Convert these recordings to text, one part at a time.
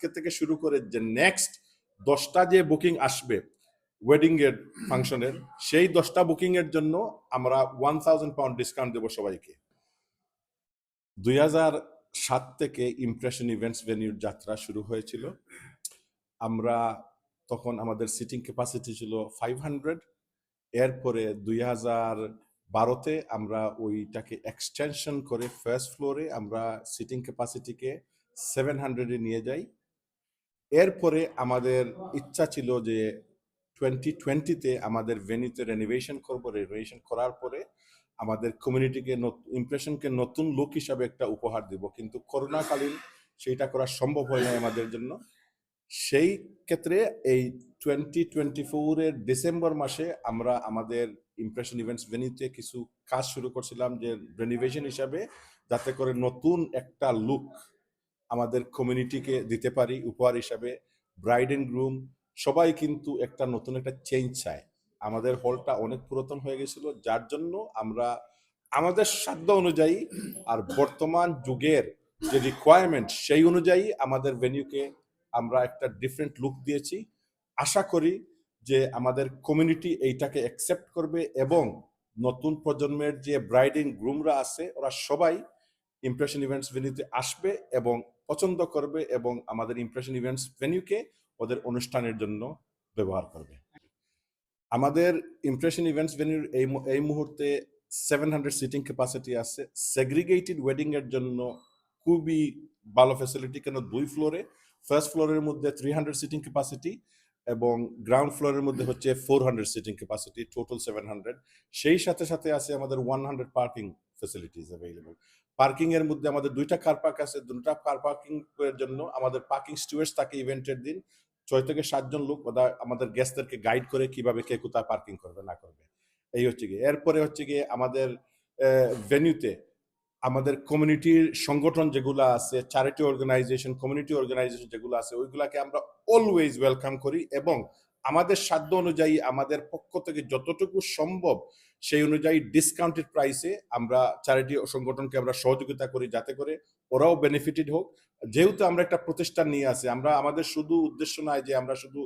আজকে থেকে শুরু করে যে নেক্সট 10টা যে বুকিং আসবে ওয়েডিং এর ফাংশনের, সেই 10টা বুকিং এর জন্য আমরা 1000 পাউন্ড ডিসকাউন্ট দেবো সবাইকে। 2007 থেকে ইমপ্রেশন ইভেন্টস ভেনিউর যাত্রা শুরু হয়েছিল। আমরা তখন আমাদের সিটিং ক্যাপাসিটি ছিল 500। এরপরে 2012তে আমরা ওইটাকে এক্সটেনশন করে ফার্স্ট ফ্লোরে আমরা সিটিং ক্যাপাসিটিকে 700-এ নিয়ে যাই। এরপরে আমাদের ইচ্ছা ছিল যে 2020-তে আমাদের ভেনিউতে রেনোভেশন করবো। রেনোভেশন করার পরে আমাদের কমিউনিটিকে ইমপ্রেশনকে নতুন লুক হিসাবে একটা উপহার দিব, কিন্তু করোনাকালীন সেইটা করা সম্ভব হয় না আমাদের জন্য। সেই ক্ষেত্রে এই 2024-এর ডিসেম্বর মাসে আমরা আমাদের ইমপ্রেশন ইভেন্টস ভেনিউতে কিছু কাজ শুরু করছিলাম, যে রেনোভেশন হিসাবে, যাতে করে নতুন একটা লুক আমাদের কমিউনিটিকে দিতে পারি উপহার হিসাবে। ব্রাইড এন্ড গ্রুম সবাই কিন্তু একটা নতুন একটা চেঞ্জ চায়। আমাদের হলটা অনেক পুরাতন হয়ে গেছিল, যার জন্য আমরা আমাদের সাধ্য অনুযায়ী আর বর্তমান যুগের যে রিকোয়ারমেন্ট সেই অনুযায়ী আমাদের ভেনিউকে আমরা একটা ডিফারেন্ট লুক দিয়েছি। আশা করি যে আমাদের কমিউনিটি এইটাকে অ্যাকসেপ্ট করবে এবং নতুন প্রজন্মের যে ব্রাইড এন্ড গ্রুমরা আছে ওরা সবাই ইমপ্রেশন ইভেন্টস ভেনিউতে আসবে এবং পছন্দ করবে এবং আমাদের ইমপ্রেশন ইভেন্টস ভেনিউকে ওদের অনুষ্ঠানের জন্য ব্যবহার করবে। আমাদের ইমপ্রেশন ইভেন্টস ভেনিউর এই মুহূর্তে 700 সিটিং ক্যাপাসিটি আছে। সেগ্রিগেটেড ওয়েডিং এর জন্য খুবই ভালো ফ্যাসিলিটি, কেন 2 ফ্লোরে, ফার্স্ট ফ্লোরের মধ্যে 300 সিটিং ক্যাপাসিটি এবং গ্রাউন্ড ফ্লোরের মধ্যে হচ্ছে 400 সিটিং ক্যাপাসিটি, টোটাল 700। সেই সাথে সাথে আছে আমাদের 100 পার্কিং ফ্যাসিলিটিস অ্যাভেলেবল। পার্কিং এর মধ্যে আমাদের 2টা কার পার্ক আছে। 2টা কার পার্কিং এর জন্য আমাদের পার্কিং স্টুয়ার্ডস থাকে ইভেন্টের দিন 6 থেকে 7 জন লোক, ওরা আমাদের গেস্টদেরকে গাইড করে কিভাবে কে কোথায় পার্কিং করবে না করবে। এই হচ্ছে গিয়ে। এরপরে হচ্ছে গিয়ে আমাদের ভেনিউতে আমাদের কমিউনিটির সংগঠন যেগুলো আছে, চ্যারিটি অর্গানাইজেশন, কমিউনিটি অর্গানাইজেশন যেগুলো আছে, ওইগুলাকে আমরা অলওয়েজ ওয়েলকাম করি এবং আমাদের সাধ্য অনুযায়ী আমাদের পক্ষ থেকে যতটুকু সম্ভব সেই অনুযায়ী ডিসকাউন্টেড প্রাইসে আমরা চ্যারিটি সংগঠনকে আমরা সহযোগিতা করি, যাতে করে ওরাও বেনিফিটেড হোক। যেহেতু আমরা একটা প্রতিষ্ঠান নিয়ে আসি, আমরা আমাদের শুধু উদ্দেশ্য নয় যে আমরা শুধু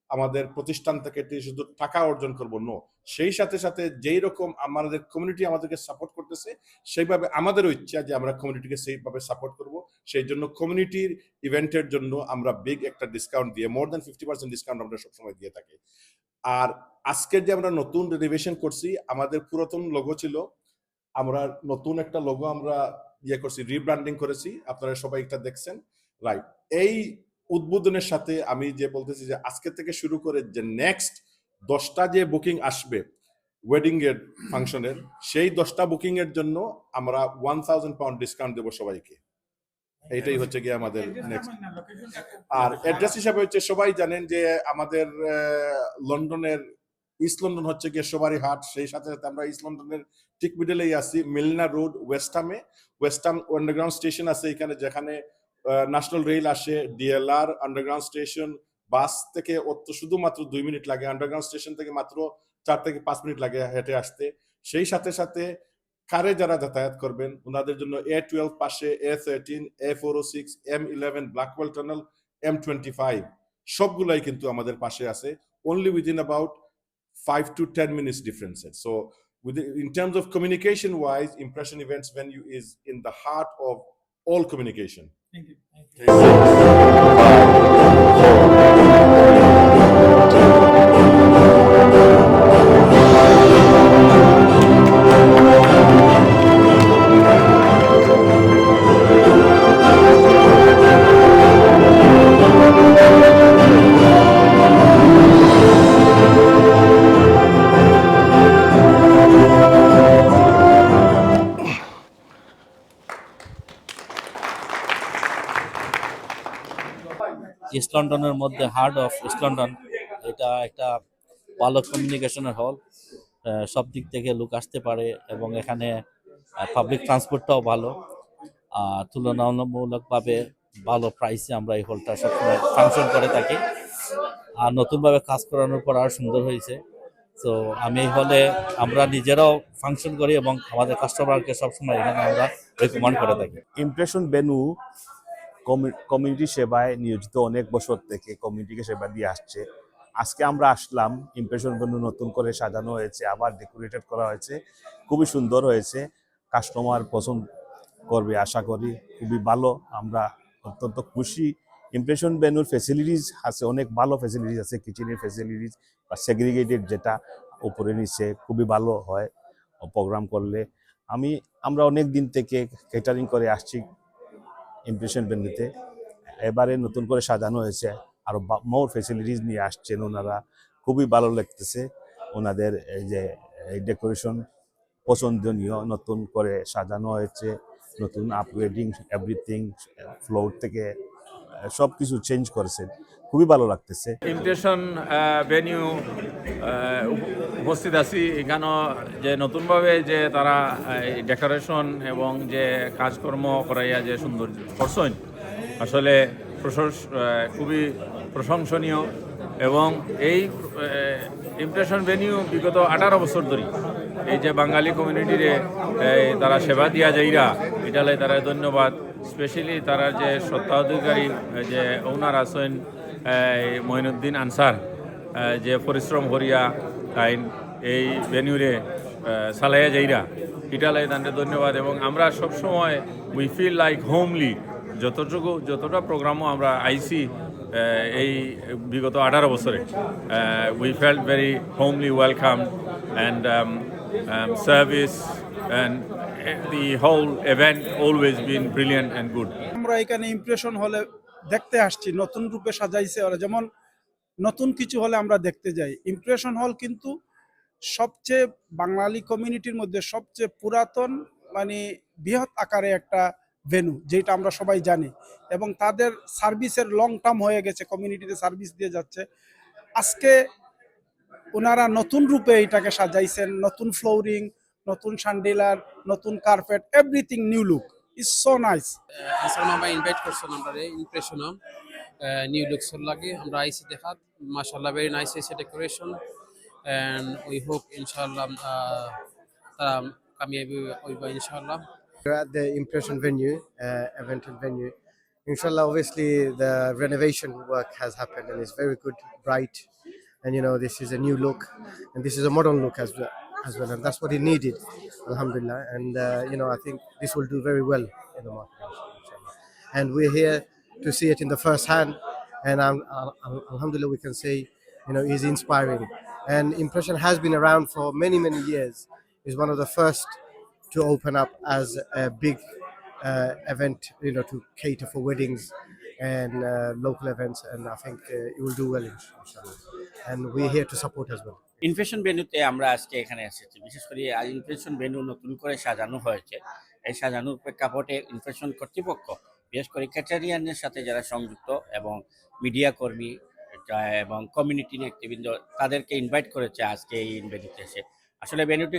আমাদের প্রতিষ্ঠান থেকে শুধু টাকা অর্জন করবো, নো, সেই সাথে সাথে যেই রকম আমাদের কমিউনিটি আমাদেরকে সাপোর্ট করতেছে সেইভাবে আমাদেরও ইচ্ছা যে আমরা কমিউনিটিকে সেইভাবে সাপোর্ট করব। সেই জন্য কমিউনিটির ইভেন্টের জন্য আমরা বিগ একটা ডিসকাউন্ট দিয়ে, মোর দ্যান 50% ডিসকাউন্ট আমরা সবসময় দিয়ে থাকি। আর আজকের যে আমরা নতুন রেনোভেশন করছি, আমাদের পুরাতন লোগো ছিল, আমরা নতুন একটা লোগো আমরা করছি, রিব্র্যান্ডিং করেছি, আপনারা সবাই এটা দেখছেন, রাইট। এই উদ্বোধনের সাথে আমি যে বলতেছি যে আজকে থেকে শুরু করে যে নেক্সট 10টা যে বুকিং আসবে ওয়েডিং এর ফাংশনের, সেই 10টা বুকিং এর জন্য আমরা 1000 পাউন্ড ডিসকাউন্ট দেবো সবাইকে। এইটাই হচ্ছে গিয়ে আমাদের নেক্সট। আর অ্যাড্রেস হিসাবে হচ্ছে সবাই জানেন যে আমাদের লন্ডনের ইস্ট লন্ডন হচ্ছে গিয়ে সবারই হাট। সেই সাথে সাথে আমরা ইস্ট লন্ডনের ঠিক মিডলেই আছি, মিলনা রোড, ওয়েস্টহামে। ওয়েস্টহাম আন্ডারগ্রাউন্ড স্টেশন আছে এখানে, যেখানে ন্যাশনাল রেল আসে, ডিএলআর আন্ডারগ্রাউন্ড স্টেশন, বাস থেকে শুধুমাত্র 2 মিনিট লাগে, আন্ডারগ্রাউন্ড স্টেশন থেকে মাত্র 4 থেকে 5 মিনিট লাগে হেঁটে আসতে। সেই সাথে সাথে কারে যারা যাতায়াত করবেন ওনাদের জন্য A12 পাশে, A13, A406, M11 Blackwell tunnel, M25 সবগুলাই কিন্তু আমাদের পাশে আছে, only within about 5 to 10 minutes differences. So in terms of communication wise, Impression Events venue is in the heart of all communication. Thank you. Thank east লন্ডনের মধ্যে heart of east London, এটা একটা ভালো কমিউনিকেশনের হল, সব দিক থেকে লোক আসতে পারে এবং এখানে পাবলিক ট্রান্সপোর্টটাও ভালো, তুলনামূলকভাবে ভালো প্রাইসে আমরা এই হলটা সবসময় ফাংশন করে থাকি। আর নতুনভাবে কাজ করানোর পর আরও সুন্দর হয়েছে। তো আমি এই হলে আমরা নিজেরাও ফাংশন করি এবং আমাদের কাস্টমারকে সবসময় এখানে আমরা রেকমেন্ড করে থাকি। ইমপ্রেশন ভেন্যু কমিউনিটি সেবায় নিয়োজিত অনেক বছর থেকে কমিউনিটিকে সেবা দিয়ে আসছে। আজকে আমরা আসলাম, ইমপ্রেশন ভেন্যু নতুন করে সাজানো হয়েছে, আবার ডেকোরেটেড করা হয়েছে, খুবই সুন্দর হয়েছে। কাস্টমার পছন্দ করবে আশা করি, খুবই ভালো, আমরা অত্যন্ত খুশি। ইমপ্রেশন ভেন্যুর ফ্যাসিলিটিস আছে, অনেক ভালো ফ্যাসিলিটিস আছে, কিচেনের ফ্যাসিলিটিস বা সেগ্রিগেটেড যেটা উপরে নিচে খুবই ভালো হয় প্রোগ্রাম করলে। আমরা অনেক দিন থেকে ক্যাটারিং করে আসছি ইমপ্রেশন ভেন্যুতে, এবারে নতুন করে সাজানো হয়েছে, আরো মোর ফ্যাসিলিটিস নিয়ে আসছেন ওনারা, খুবই ভালো লাগতেছে। ওনাদের এই যে ডেকোরেশন পছন্দনীয়, নতুন করে সাজানো হয়েছে, নতুন আপগ্রেডিং এভরিথিং, ফ্লোর থেকে সব কিছু চেঞ্জ করেছেন, খুবই ভালো লাগতেছে। ইমপ্রেশন ভেনিউ উপস্থিত আছি এখানেও, যে নতুনভাবে যে তারা ডেকোরেশন এবং যে কাজকর্ম করাইয়া যে সুন্দর করছেন, আসলে খুবই প্রশংসনীয়। এবং এই ইমপ্রেশন ভেনিউ বিগত 18 বছর ধরে এই যে বাঙালি কমিউনিটিরে তারা সেবা দিয়া যাইরা, এটালে তারা ধন্যবাদ। স্পেশালি তারা যে স্বত্বাধিকারী যে ওনার আছেন মঈনুদ্দিন আনসার, যে পরিশ্রম করিয়া তাই এই ভেনিউরে চালাইয়া যাইরা, এটালাই তাদের ধন্যবাদ। এবং আমরা সবসময় উই ফিল লাইক হোমলি, যতটা প্রোগ্রামও আমরা আইসি এই বিগত 18 বছরে, we felt very homely welcome and service and the whole event always been brilliant and good. আমরা এখানে ইমপ্রেশন হলে দেখতে আসছি, নতুন রূপে সাজাইছে ওরা, যেমন নতুন কিছু হলে আমরা দেখতে যাই। ইমপ্রেশন হল কিন্তু সবচেয়ে বাঙালি কমিউনিটির মধ্যে সবচেয়ে পুরাতন, মানে বৃহৎ আকারে একটা ভেন্যু, যেটা আমরা সবাই জানি। এবং তাদের সার্ভিসের লং টার্ম হয়ে গেছে, কমিউনিটিতে সার্ভিস দিয়ে যাচ্ছে। আজকে ওনারা নতুন রূপে এটাকে সাজাইছেন, নতুন ফ্লোরিং, নতুন শান্ডিলার, নতুন carpet, everything new look, is so nice. আমরা ইনভাইট করছেন আমরা ইমপ্রেশন নিউ লুকস লাগে আমরা আইসি দেখাত, মাশাআল্লাহ ভেরি নাইস হয়েছে ডেকোরেশন, এন্ড উই হোপ ইনশাআল্লাহ তারা কামিয়াবি হইবা ইনশাআল্লাহ। We're at the Impression venue, event and venue. Inshallah, obviously the renovation work has happened and it's very good, bright, and this is a new look, and this is a modern look as well, and that's what it needed, alhamdulillah. And I think this will do very well in the market, inshallah. And we're here to see it in the first hand, and alhamdulillah we can say is inspiring. And Impression has been around for many years. Is one of the first to open up as a big event, to cater for weddings and local events, and I think it will do well, inshallah. And we're here to support as well. ইনফেশন ভেন্যুতে আমরা আজকে এখানে এসেছি, বিশেষ করে আজ ইনফেশন venue নতুন করে সাজানো হয়েছে। এই সাজানোর প্রেক্ষাপটে ইনফেশন কর্তৃপক্ষ, বিশেষ করে ক্যাটারিয়ানের সাথে যারা সংযুক্ত এবং মিডিয়া কর্মী এবং কমিউনিটি নেতৃবৃন্দ, তাদেরকে ইনভাইট করেছে আজকে এই ভেন্যুতে এসে। আসলে ভেন্যুটি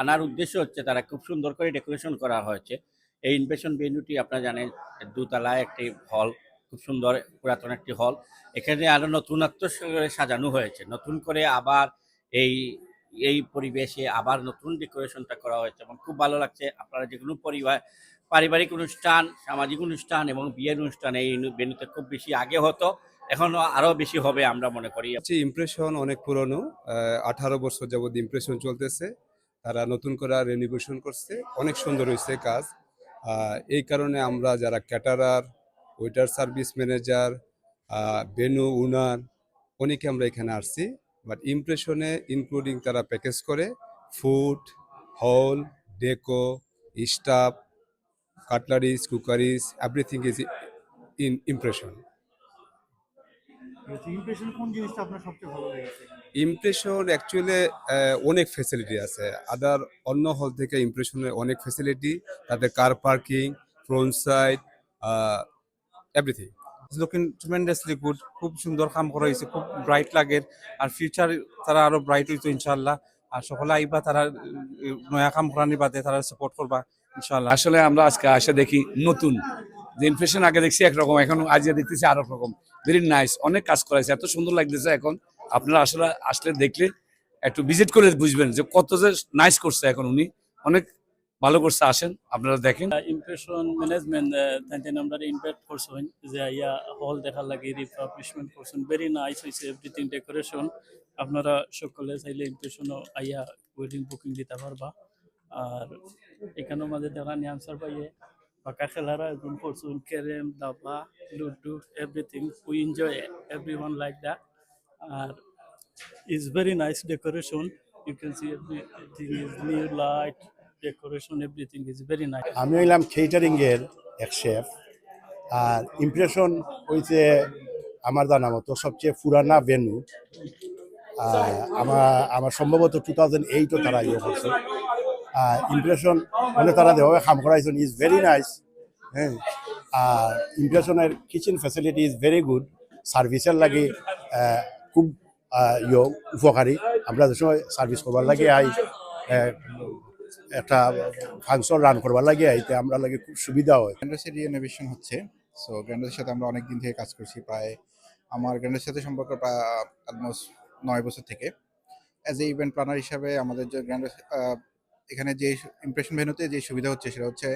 আনার উদ্দেশ্য হচ্ছে, তারা খুব সুন্দর করে ডেকোরেশন করা হয়েছে। এই ইনফেশন ভেন্যুটি আপনারা জানেন, দোতলায় একটি হল, খুব সুন্দর পুরাতন একটি হল। এখানে আরো নতুনত্ব সাজানো হয়েছে, নতুন করে আবার এই পরিবেশে আবার নতুন ডেকোরেশনটা করা হয়েছে এবং খুব ভালো লাগছে। আপনারা যে কোনো পারিবারিক অনুষ্ঠান, সামাজিক অনুষ্ঠান এবং বিয়ের অনুষ্ঠান এই ভেন্যুতে খুব বেশি আগে হতো, এখনো আরো বেশি হবে আমরা মনে করি। ইমপ্রেশন অনেক পুরনো, 18 বছর যাবত ইমপ্রেশন চলতেছে, তারা নতুন করে রেনোভেশন করছে, অনেক সুন্দর হয়েছে কাজ। এই কারণে আমরা যারা caterer, waiter service manager, venue owner, অনেকে আমরা এখানে আসছি। বাট ইমপ্রেশনে ইনক্লুডিং তারা প্যাকেজ করে food, hall, deco, staff, cutleries, crockeries, everything is in Impression. Impression actually অনেক ফ্যাসিলিটি আছে, অন্য হল থেকে ইমপ্রেশনের অনেক ফ্যাসিলিটি, তাদের car parking, front side, everything looking tremendously good. খুব সুন্দর কাম করা হয়েছে, খুব ব্রাইট লাগে, আর ফিউচার তারা আরো ব্রাইট হইতো ইনশাআল্লাহ। আর সকলে আইবা, তারা নয়া কাম করানি বাদে তারা সাপোর্ট করবা ইনশাআল্লাহ। আসলে আমরা আজকে আসে দেখি নতুন যে ইমপ্রেশন, আগে দেখছি একরকম, এখন আজ দেখতেছি আরো রকম, ভেরি নাইস, অনেক কাজ করাইছে, এত সুন্দর লাগতেছে। এখন আপনারা আসলে আসলে দেখলে একটু ভিজিট করে বুঝবেন যে কত যে নাইস করছে। এখন উনি অনেক ভালো করছে, আসেন আপনারা দেখেন। ইমপ্রেশন ম্যানেজমেন্ট তাইতে আমরা ইনভাইট করছেন যে আইয়া হল দেখার লাগি রিফাবলিশমেন্ট করছেন, ভেরি নাইস হয়েছে এভরিথিং ডেকোরেশন। আপনারা সকলে চাইলে ইমপ্রেশনও আইয়া ওয়েডিং বুকিং দিতে পারবা। আর এখানেও মাঝে দেখা আনসার পাইয়ে পাকা খেলার আয়োজন করছেন, ক্যারেম, দাবা, ludo, everything we enjoy everyone like that. আর it's very nice decoration. You can see everything is new light, decoration, everything is very nice. আমি হইলাম কেটারিং এর এক শেফ। আর ইমপ্রেশন হইছে আমার জানা মতো সবচেয়ে পুরানা ভেন্যু। আমার সম্ভবত 2008 তারা ইয়ে করছে। ইমপ্রেশন মানে তারা যেভাবে কাম করাইছেন ইজ ভেরি নাইস। হ্যাঁ, আর ইমপ্রেশনের kitchen facility is very good. সার্ভিসের লাগে খুব উপকারী। আমরা যে সময় সার্ভিস করবার লাগে একটা ফাংশন রান করবার লাগে আইতে আমরা লাগে খুব সুবিধা হয়। গ্র্যান্ড সিটি রিনোভেশন হচ্ছে, সো গ্র্যান্ডের সাথে আমরা অনেক দিন থেকে কাজ করছি। প্রায় আমার গ্র্যান্ডের সাথে সম্পর্ক প্রায় অলমোস্ট 9 বছর থেকে। অ্যাজ এ ইভেন্ট প্ল্যানার হিসাবে আমাদের যে গ্র্যান্ড এখানে যে ইমপ্রেশন ভেন্যুতে যে সুবিধা হচ্ছে সেটা হচ্ছে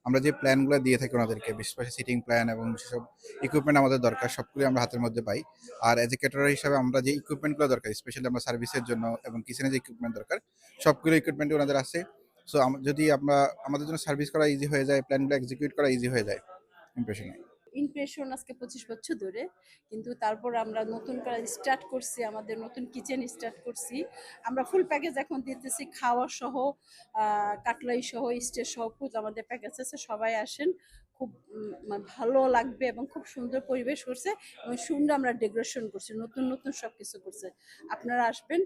আমরা যে প্ল্যানগুলো দিয়ে থাকি ওনাদেরকে, বিশেষ করে সিটিং প্ল্যান এবং যেসব ইকুইপমেন্ট আমাদের দরকার সবগুলি আমরা হাতের মধ্যে পাই। আর অ্যাজ এ ক্যাটারার হিসাবে আমরা যে ইকুইপমেন্টগুলো দরকার, স্পেশালি আমরা সার্ভিসের জন্য এবং কিচেনে যে ইকুইপমেন্ট দরকার সবগুলো ইকুইপমেন্টই ওনাদের আছে। সো যদি আমাদের জন্য সার্ভিস করা ইজি হয়ে যায়, প্ল্যানগুলো এক্সিকিউট করা ইজি হয়ে যায় ইমপ্রেশনে। ইমপ্রেশন আজকে 25 বছর ধরে, কিন্তু তারপর আমরা নতুন করে স্টার্ট করছি, আমাদের নতুন কিচেন স্টার্ট করছি। আমরা ফুল প্যাকেজ এখন দিতেছি, খাওয়া সহ, কাটলাই সহ, স্টে সহ আমাদের প্যাকেজ আছে। সবাই আসেন, খুব ভালো লাগবে এবং খুব সুন্দর পরিবেশ করছে এবং সুন্দর আমরা ডেকোরেশন করছি, নতুন নতুন সবকিছু করছে। আপনারা আসবেন।